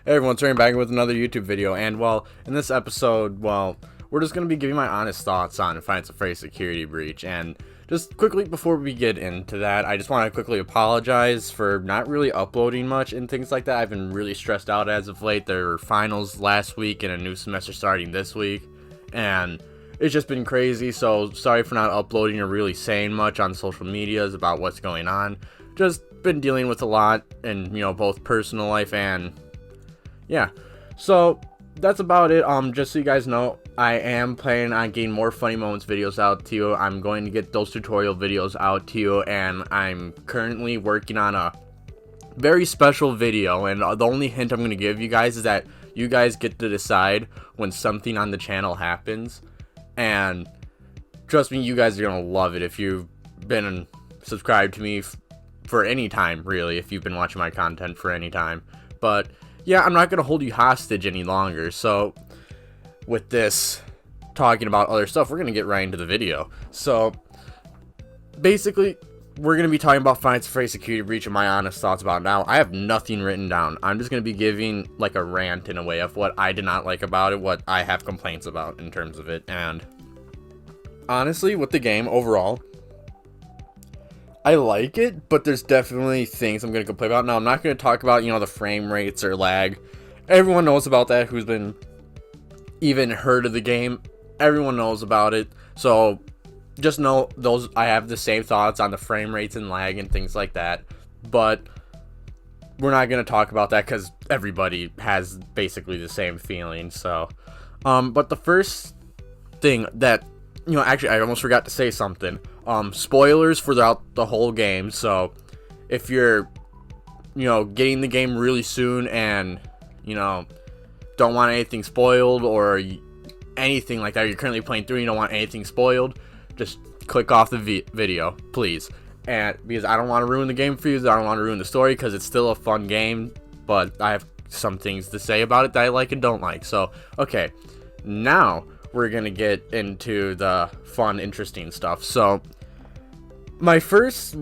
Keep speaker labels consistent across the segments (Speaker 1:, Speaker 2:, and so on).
Speaker 1: Hey everyone, turning back with another YouTube video, and well, in this episode, well, we're just going to be giving my honest thoughts on Finance Afraid security breach, and just quickly before we get into that, I just want to quickly apologize for not really uploading much and things like that. I've been really stressed out as of late. There were finals last week and a new semester starting this week, and it's just been crazy, so sorry for not uploading or really saying much on social medias about what's going on. Just been dealing with a lot in, both personal life and yeah, so that's about it. Just so you guys know, I am planning on getting more funny moments videos out to you. I'm going to get those tutorial videos out to you, and I'm currently working on a very special video, and the only hint I'm going to give you guys is that you guys get to decide when something on the channel happens, and trust me, you guys are going to love it if you've been subscribed to me for any time, really, if you've been watching my content for any time. But yeah, I'm not going to hold you hostage any longer, so with this talking about other stuff, we're going to get right into the video. So basically, we're going to be talking about Finance Afraid security breach and my honest thoughts about it. Now, I have nothing written down. I'm just going to be giving like a rant in a way of what I did not like about it, what I have complaints about in terms of it, and honestly, with the game overall, I like it, but there's definitely things I'm going to complain about. Now, I'm not going to talk about, the frame rates or lag. Everyone knows about that who's been even heard of the game. Everyone knows about it. So, just know I have the same thoughts on the frame rates and lag and things like that. But we're not going to talk about that because everybody has basically the same feeling. So, but the first thing that, actually, I almost forgot to say something. Spoilers for the whole game, so if you're, getting the game really soon and, don't want anything spoiled or anything like that, you're currently playing through, you don't want anything spoiled, just click off the video, please. And because I don't want to ruin the game for you, I don't want to ruin the story, because it's still a fun game, but I have some things to say about it that I like and don't like. So, okay, now we're gonna get into the fun, interesting stuff. So my first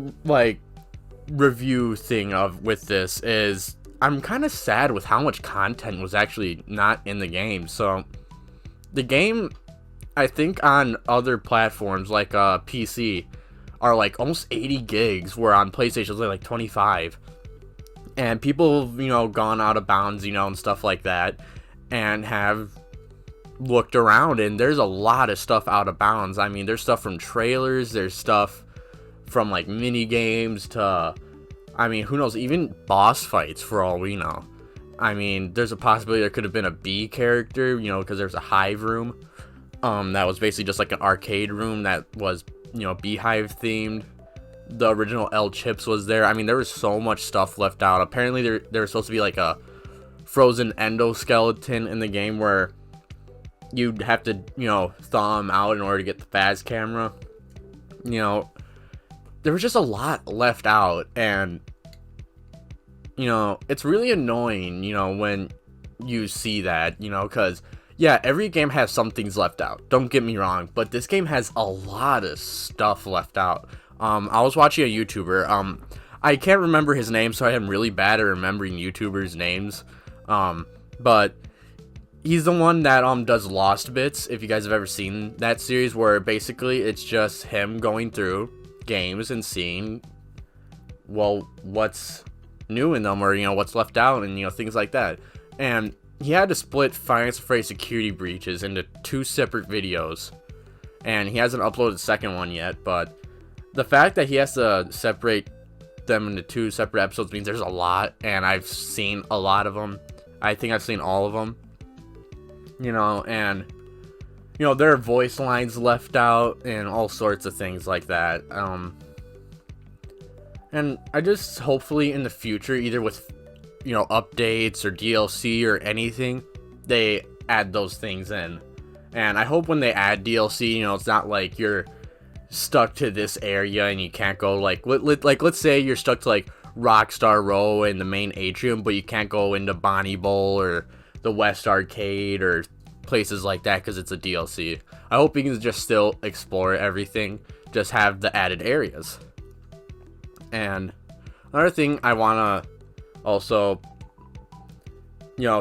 Speaker 1: review thing with this is I'm kind of sad with how much content was actually not in the game. So the game, I think on other platforms like PC are like almost 80 gigs, where on PlayStation it's only like 25, and people have gone out of bounds and stuff like that, and have looked around, and there's a lot of stuff out of bounds. I mean, there's stuff from trailers, there's stuff from like mini games to, I mean, who knows, even boss fights for all we know. I mean, there's a possibility there could have been a B character, because there's a hive room that was basically just like an arcade room that was beehive themed. The original L Chips was there. I mean, there was so much stuff left out. Apparently there was supposed to be like a frozen endoskeleton in the game where you'd have to, thaw him out in order to get the fast camera. There was just a lot left out, and, it's really annoying, when you see that, because, yeah, every game has some things left out. Don't get me wrong, but this game has a lot of stuff left out. I was watching a YouTuber, I can't remember his name, so I am really bad at remembering YouTubers' names, but he's the one that does Lost Bits, if you guys have ever seen that series, where basically it's just him going through games and seeing, well, what's new in them, or what's left out, and things like that. And he had to split Finance Afraid security breaches into 2 separate videos, and he hasn't uploaded the second one yet. But the fact that he has to separate them into 2 separate episodes means there's a lot, and I've seen a lot of them. I think I've seen all of them. And there are voice lines left out and all sorts of things like that. And I just, hopefully in the future, either with, updates or DLC or anything, they add those things in. And I hope when they add DLC, it's not like you're stuck to this area and you can't go, let's say you're stuck to like Rockstar Row in the main atrium, but you can't go into Bonnie Bowl or the West Arcade or places like that because it's a DLC. I hope you can just still explore everything, just have the added areas. And another thing I want to also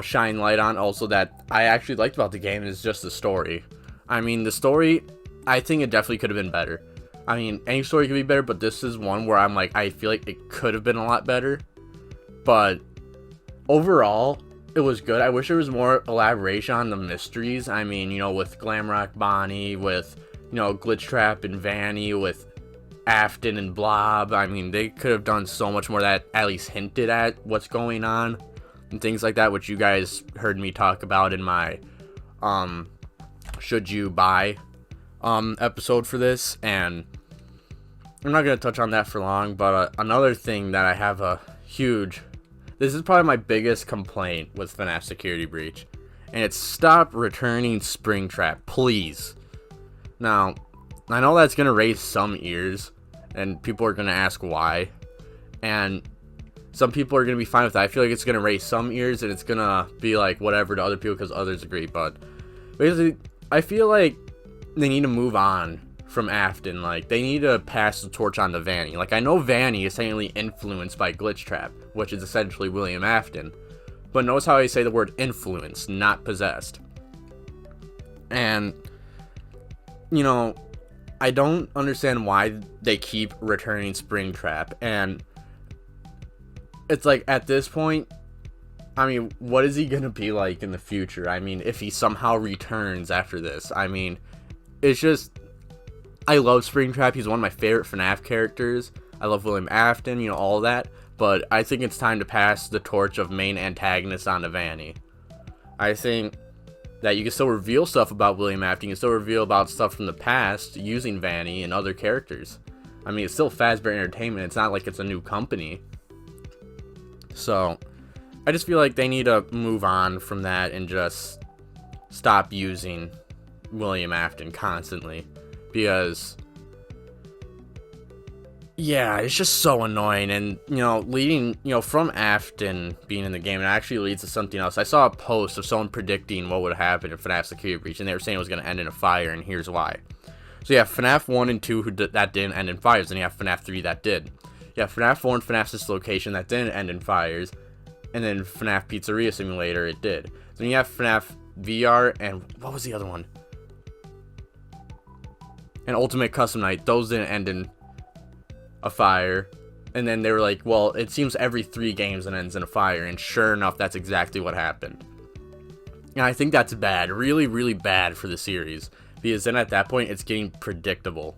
Speaker 1: shine light on also that I actually liked about the game is just the story. I mean, the story, I think it definitely could have been better. I mean, any story could be better, but this is one where I'm like, I feel like it could have been a lot better. But overall, it was good. I wish there was more elaboration on the mysteries. I mean, with Glamrock Bonnie, with, Glitch Trap and Vanny, with Afton and Blob. I mean, they could have done so much more that at least hinted at what's going on and things like that, which you guys heard me talk about in my should you buy episode for this, and I'm not going to touch on that for long. But another thing that I have this is probably my biggest complaint with FNAF Security Breach, and it's stop returning Springtrap, please. Now, I know that's going to raise some ears, and people are going to ask why, and some people are going to be fine with that. I feel like it's going to raise some ears, and it's going to be like whatever to other people because others agree, but basically, I feel like they need to move on from Afton. Like, they need to pass the torch on to Vanny. Like, I know Vanny is technically influenced by Glitch Trap, which is essentially William Afton, but notice how I say the word influenced, not possessed. And I don't understand why they keep returning Springtrap, and it's like, at this point, I mean, what is he gonna be like in the future? I mean, if he somehow returns after this, I mean, it's just, I love Springtrap. He's one of my favorite FNAF characters. I love William Afton, all that, but I think it's time to pass the torch of main antagonist on to Vanny. I think that you can still reveal stuff about William Afton, you can still reveal about stuff from the past using Vanny and other characters. I mean, it's still Fazbear Entertainment, it's not like it's a new company. So, I just feel like they need to move on from that and just stop using William Afton constantly, because yeah, it's just so annoying. And leading from Afton being in the game, it actually leads to something else. I saw a post of someone predicting what would happen in FNAF Security Breach, and they were saying it was going to end in a fire, and here's why. So you have FNAF 1 and 2 that didn't end in fires, and you have FNAF 3 that did. You have FNAF 4 and FNAF Dislocation that didn't end in fires, and then FNAF Pizzeria Simulator, it did. Then you have FNAF VR, and what was the other one? And Ultimate Custom Night, those didn't end in a fire. And then they were like, well, it seems every 3 games it ends in a fire, and sure enough, that's exactly what happened. And I think that's bad, really, really bad for the series, because then at that point, it's getting predictable.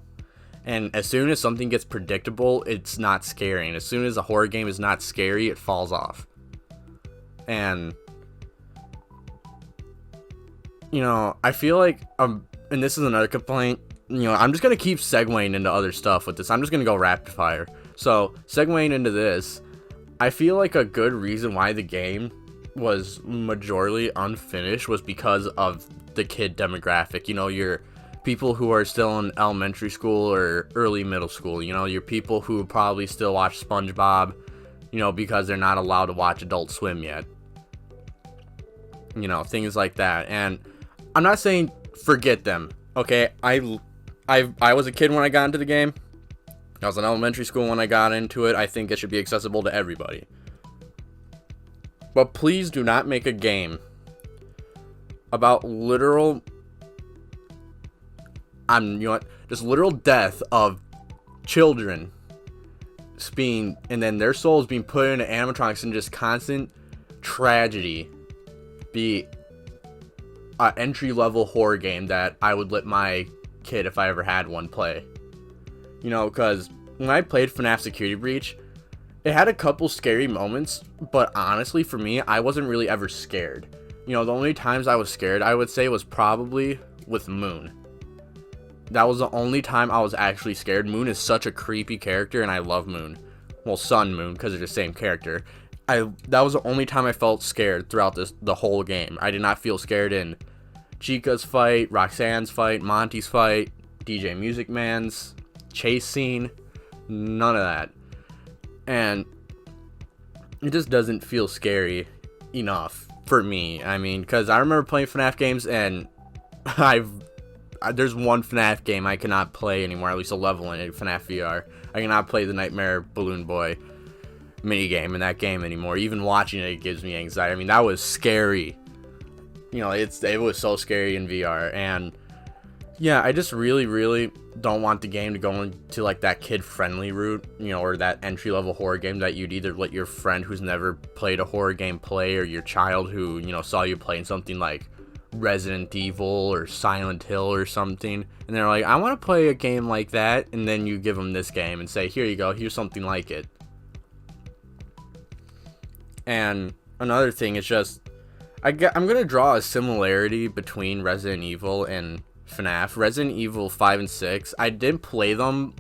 Speaker 1: And as soon as something gets predictable, it's not scary. And as soon as a horror game is not scary, it falls off. And I feel like and this is another complaint, I'm just gonna keep segueing into other stuff with this. I'm just gonna go rapid fire. So segueing into this, I feel like a good reason why the game was majorly unfinished was because of the kid demographic. Your people who are still in elementary school or early middle school, your people who probably still watch SpongeBob, because they're not allowed to watch Adult Swim yet. Things like that. And I'm not saying forget them, okay? I was a kid when I got into the game. I was in elementary school when I got into it. I think it should be accessible to everybody. But please do not make a game about literal death of children and then their souls being put into animatronics, and just constant tragedy be an entry-level horror game that I would let my kid, if I ever had one, play. Because when I played FNAF Security Breach, it had a couple scary moments, but honestly, for me, I wasn't really ever scared. The only times I was scared, I would say, was probably with Moon. That was the only time I was actually scared. Moon is such a creepy character, and I love Moon. Well, Sun Moon, because they're the same character. That was the only time I felt scared throughout the whole game. I did not feel scared in Chica's fight, Roxanne's fight, Monty's fight, DJ Music Man's chase scene. None of that. And it just doesn't feel scary enough for me. I mean, because I remember playing FNAF games, and there's one FNAF game I cannot play anymore, at least a level in it, FNAF VR. I cannot play the Nightmare Balloon Boy. minigame in that game anymore. Even watching it gives me anxiety. I mean, that was scary. You know, it was so scary in VR. And yeah, I just really don't want the game to go into like that kid-friendly route, you know, or that entry-level horror game that you'd either let your friend who's never played a horror game play, or your child who, you know, saw you playing something like Resident Evil or Silent Hill or something, and they're like, I want to play a game like that, and then you give them this game and say, here you go, here's something like it. And another thing is just, I'm going to draw a similarity between Resident Evil and FNAF. Resident Evil 5 and 6, I did play them.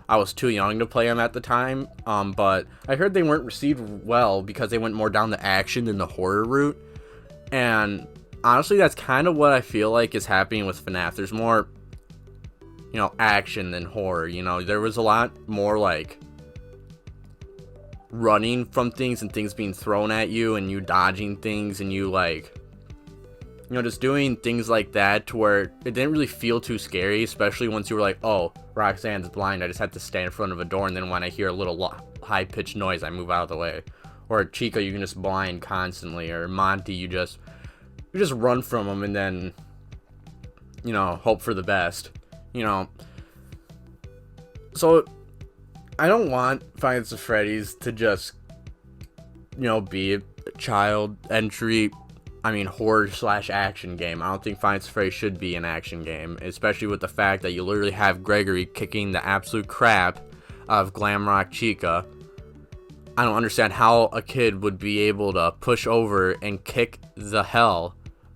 Speaker 1: I was too young to play them at the time, but I heard they weren't received well because they went more down the action than the horror route. And honestly, that's kind of what I feel like is happening with FNAF. There's more, you know, action than horror. You know, there was a lot more like running from things and things being thrown at you and you dodging things and you like, you know, just doing things like that to where it didn't really feel too scary, especially once you were like, oh, Roxanne's blind, I just have to stand in front of a door, and then when I hear a little high-pitched noise, I move out of the way. Or Chica, you can just blind constantly, or Monty, you just run from them and then, you know, hope for the best, you know. So I don't want Five Nights at Freddy's to just, you know, be a child entry, horror/action game. I don't think Five Nights at Freddy's should be an action game, especially with the fact that you literally have Gregory kicking the absolute crap of Glamrock Chica. I don't understand how a kid would be able to push over and kick the hell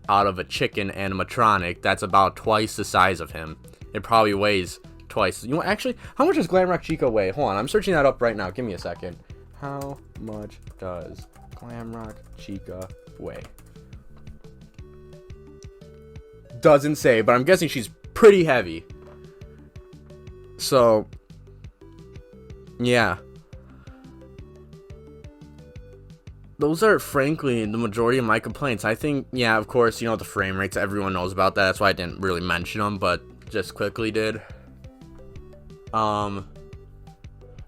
Speaker 1: out of a chicken animatronic that's about twice the size of him. It probably weighs twice. You know, actually, how much does Glamrock Chica weigh? Hold on, I'm searching that up right now. Give me a second. How much does Glamrock Chica weigh? Doesn't say, but I'm guessing she's pretty heavy. So, yeah. Those are, frankly, the majority of my complaints. I think, yeah, of course, you know, the frame rates, everyone knows about that. That's why I didn't really mention them, but just quickly did.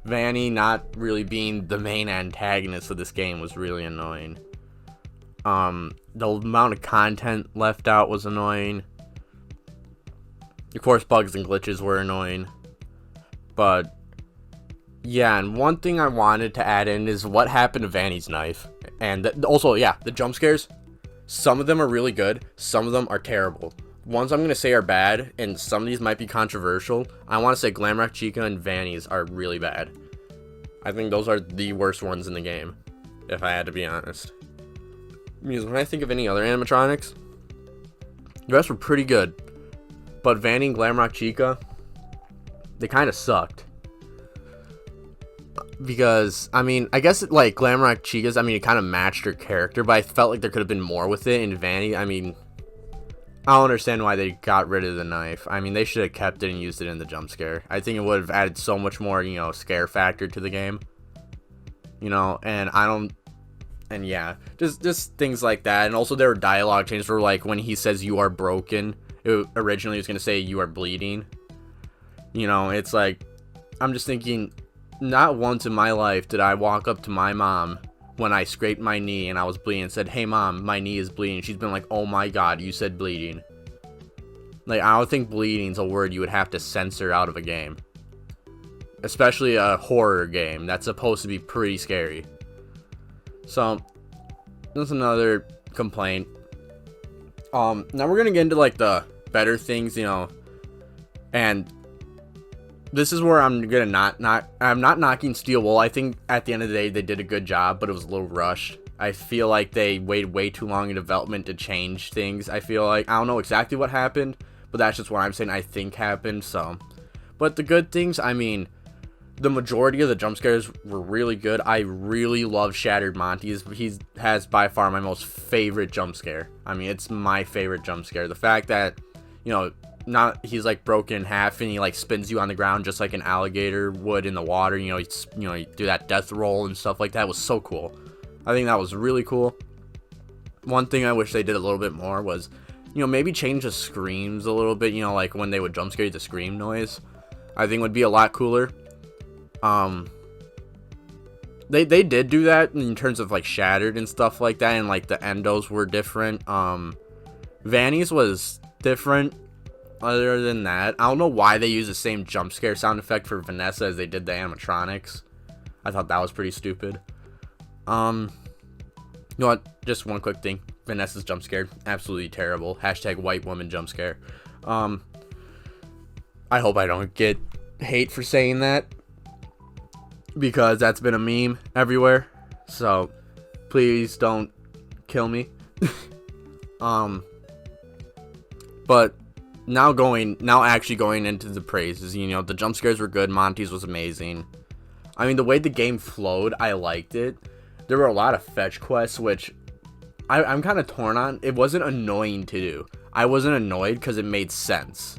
Speaker 1: Vanny not really being the main antagonist of this game was really annoying. The amount of content left out was annoying. Of course, bugs and glitches were annoying. But, yeah, and one thing I wanted to add in is what happened to Vanny's knife. And also, yeah, the jump scares. Some of them are really good. Some of them are terrible. Ones I'm going to say are bad, and some of these might be controversial. I want to say Glamrock Chica and Vanny's are really bad. I think those are the worst ones in the game, if I had to be honest. Because when I think of any other animatronics, the rest were pretty good. But Vanny and Glamrock Chica, they kind of sucked. Because, I mean, I guess, like, Glamrock Chica's, I mean, it kind of matched her character, but I felt like there could have been more with it. And Vanny, I mean, I don't understand why they got rid of the knife. I mean, they should have kept it and used it in the jump scare. I think it would have added so much more, you know, scare factor to the game. You know, and yeah, just things like that. And also there were dialogue changes where, like, when he says you are broken, it originally was going to say you are bleeding. You know, it's like, I'm just thinking, not once in my life did I walk up to my mom when I scraped my knee and I was bleeding and said, hey mom, my knee is bleeding. She's been like, oh my god, you said bleeding. Like, I don't think bleeding's a word you would have to censor out of a game. Especially a horror game that's supposed to be pretty scary. So, that's another complaint. Now we're gonna get into, like, the better things, you know, and this is where I'm gonna I'm not knocking Steel Wool. I think at the end of the day they did a good job, but it was a little rushed. I feel like they waited way too long in development to change things. I feel like, I don't know exactly what happened, but that's just what I'm saying I think happened. So, but the good things, I mean, the majority of the jump scares were really good. I really love Shattered Monty's. He has by far my most favorite jump scare. I mean, it's my favorite jump scare. The fact that, you know, he's like broken in half and he like spins you on the ground just like an alligator would in the water. You know, you do that death roll and stuff like that. It was so cool. I think that was really cool. One thing I wish they did a little bit more was, you know, maybe change the screams a little bit. You know, like when they would jump scare you, the scream noise, I think would be a lot cooler. they did do that in terms of like Shattered and stuff like that, and like the endos were different. Vanny's was different. Other than that, I don't know why they use the same jump scare sound effect for Vanessa as they did the animatronics. I thought that was pretty stupid. You know what? Just one quick thing. Vanessa's jump scare, absolutely terrible. Hashtag white woman jump scare. I hope I don't get hate for saying that, because that's been a meme everywhere. So please don't kill me. But now actually going into the praises, you know, the jump scares were good. Monty's was amazing. I mean, the way the game flowed, I liked it. There were a lot of fetch quests, which I'm kind of torn on. It wasn't annoying to do. I wasn't annoyed because it made sense.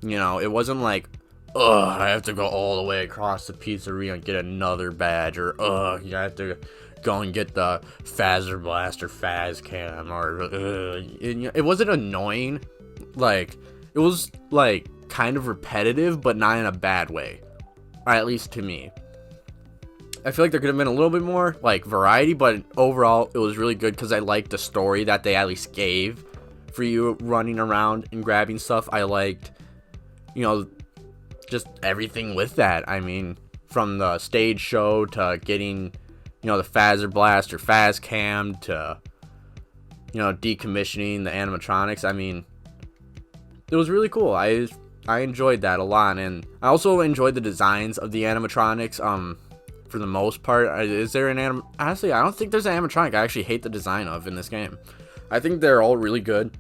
Speaker 1: You know, it wasn't like, ugh, I have to go all the way across the pizzeria and get another badge, or ugh, you have to go and get the Phaser Blast or Phaz Cam, or it wasn't annoying. Like, it was like kind of repetitive, but not in a bad way, or at least to me. I feel like there could have been a little bit more like variety, but overall it was really good because I liked the story that they at least gave for you running around and grabbing stuff. I liked, you know, just everything with that. I mean, from the stage show to getting, you know, the Phaser Blast or Phaz Cam to, you know, decommissioning the animatronics. I mean, it was really cool. I enjoyed that a lot, and I also enjoyed the designs of the animatronics. For the most part, is there an honestly, I don't think there's an animatronic I actually hate the design of in this game. I think they're all really good.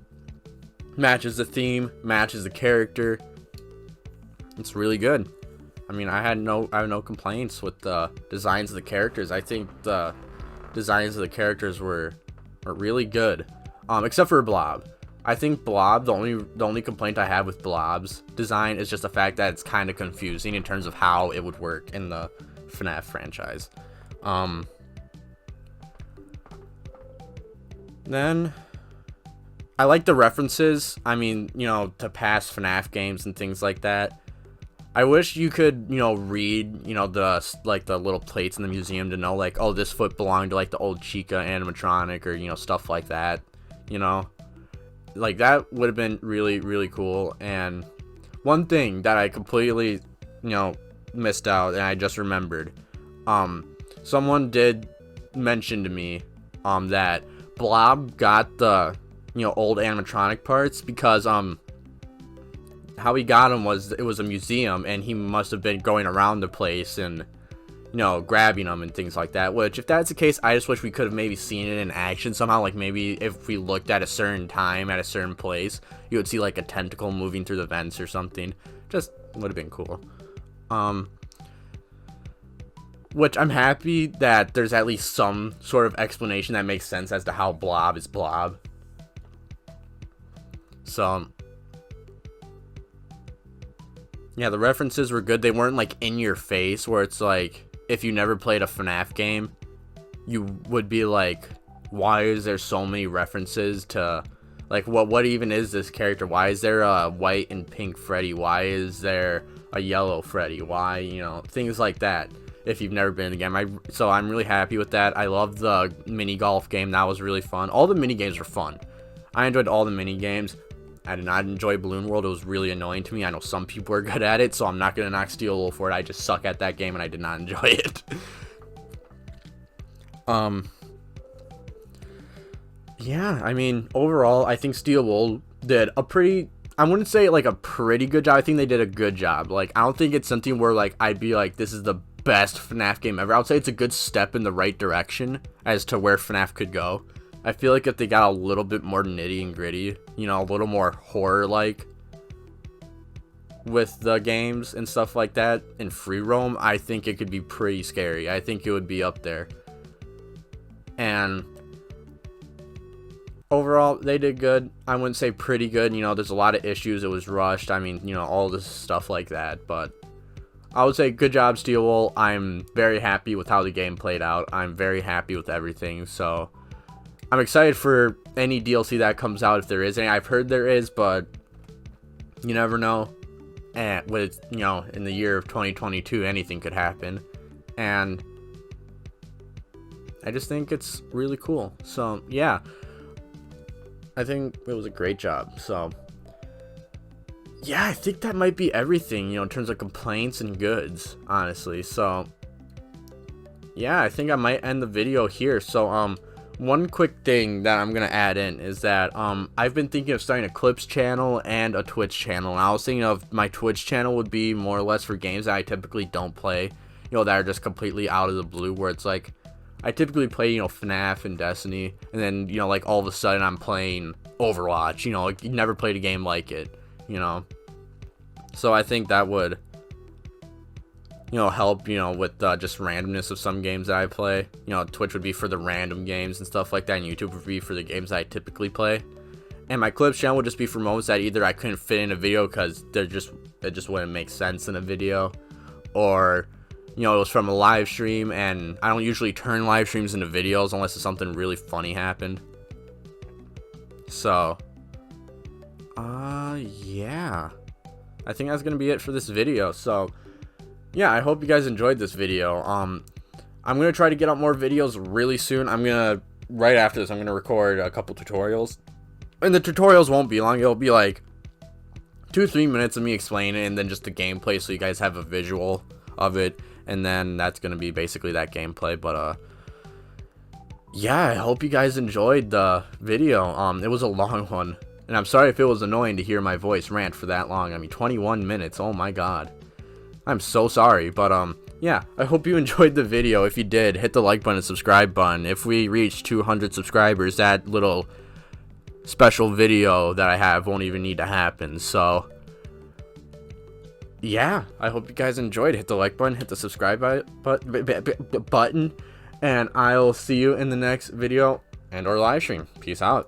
Speaker 1: Matches the theme, matches the character. It's really good. I mean, I have no complaints with the designs of the characters. I think the designs of the characters are really good. Except for Blob. I think Blob, the only complaint I have with Blob's design is just the fact that it's kind of confusing in terms of how it would work in the FNAF franchise. Then I like the references. I mean, you know, to past FNAF games and things like that. I wish you could, you know, read, you know, the little plates in the museum to know, like, oh, this foot belonged to, like, the old Chica animatronic, or, you know, stuff like that, you know? Like, that would have been really, really cool. And one thing that I completely, you know, missed out, and I just remembered, someone did mention to me, that Blob got the, you know, old animatronic parts because, how he got them was, it was a museum, and he must have been going around the place and, you know, grabbing them and things like that. Which, if that's the case, I just wish we could have maybe seen it in action somehow. Like, maybe if we looked at a certain time at a certain place, you would see like a tentacle moving through the vents or something. Just would have been cool. Which I'm happy that there's at least some sort of explanation that makes sense as to how Blob is Blob. So yeah, the references were good. They weren't like in your face, where it's like, if you never played a FNAF game, you would be like, why is there so many references to, like, what even is this character? Why is there a white and pink Freddy? Why is there a yellow Freddy? Why, you know, things like that, if you've never been in the game. So I'm really happy with that. I love the mini golf game. That was really fun. All the mini games were fun. I enjoyed all the mini games. I did not enjoy Balloon World. It was really annoying to me. I know some people are good at it, so I'm not going to knock Steel Wool for it. I just suck at that game, and I did not enjoy it. Yeah, I mean, overall, I think Steel Wool did a pretty, I wouldn't say like a pretty good job. I think they did a good job. Like, I don't think it's something where like I'd be like, this is the best FNAF game ever. I would say it's a good step in the right direction as to where FNAF could go. I feel like if they got a little bit more nitty and gritty, you know, a little more horror-like with the games and stuff like that in free roam, I think it could be pretty scary. I think it would be up there. And overall, they did good. I wouldn't say pretty good. You know, there's a lot of issues. It was rushed. I mean, you know, all this stuff like that. But I would say good job, Steel Wool. I'm very happy with how the game played out. I'm very happy with everything. So I'm excited for any DLC that comes out, if there is any. I've heard there is, but you never know. And with, you know, in the year of 2022, anything could happen. And I just think it's really cool. So yeah, I think it was a great job. So yeah, I think that might be everything, in terms of complaints and goods, honestly. So yeah, I think I might end the video here. So one quick thing that I'm gonna add in is that I've been thinking of starting a clips channel and a Twitch channel, and I was thinking of my Twitch channel would be more or less for games that I typically don't play, that are just completely out of the blue, where it's like I typically play FNAF and Destiny, and then like all of a sudden I'm playing Overwatch, like you never played a game like it, so I think that would help, with just randomness of some games that I play. Twitch would be for the random games and stuff like that, and YouTube would be for the games that I typically play. And my clips channel would just be for moments that either I couldn't fit in a video because it just wouldn't make sense in a video, or it was from a live stream, and I don't usually turn live streams into videos unless it's something really funny happened. So yeah, I think that's gonna be it for this video. So yeah, I hope you guys enjoyed this video. I'm gonna try to get out more videos really soon. Right after this, I'm gonna record a couple tutorials, and the tutorials won't be long. It'll be like 2-3 minutes of me explaining it, and then just the gameplay, so you guys have a visual of it, and then that's gonna be basically that gameplay. But yeah, I hope you guys enjoyed the video. It was a long one, and I'm sorry if it was annoying to hear my voice rant for that long. I mean, 21 minutes. Oh my god. I'm so sorry, but yeah, I hope you enjoyed the video. If you did, hit the like button and subscribe button. If we reach 200 subscribers, that little special video that I have won't even need to happen. So yeah, I hope you guys enjoyed. Hit the like button, hit the subscribe button, and I'll see you in the next video and or live stream. Peace out.